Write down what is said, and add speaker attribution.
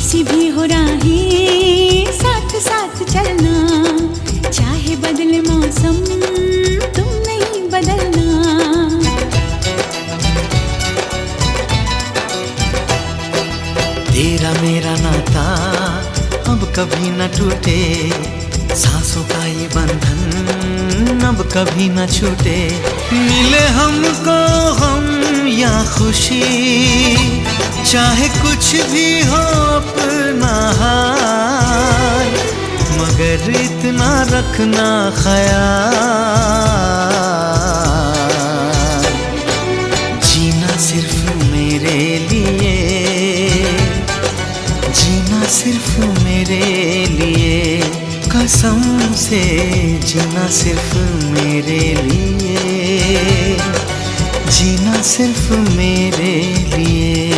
Speaker 1: कैसी भी हो राहें साथ साथ चलना, चाहे बदले मौसम तुम नहीं बदलना।
Speaker 2: तेरा मेरा नाता अब कभी न टूटे, सांसों का ये बंधन अब कभी न छूटे। मिले हमको हम या खुशी, चाहे कुछ भी हो अपना हाल, मगर इतना रखना ख्याल, जीना सिर्फ मेरे लिए, जीना सिर्फ मेरे लिए, कसम से जीना सिर्फ मेरे लिए, जीना सिर्फ मेरे लिए।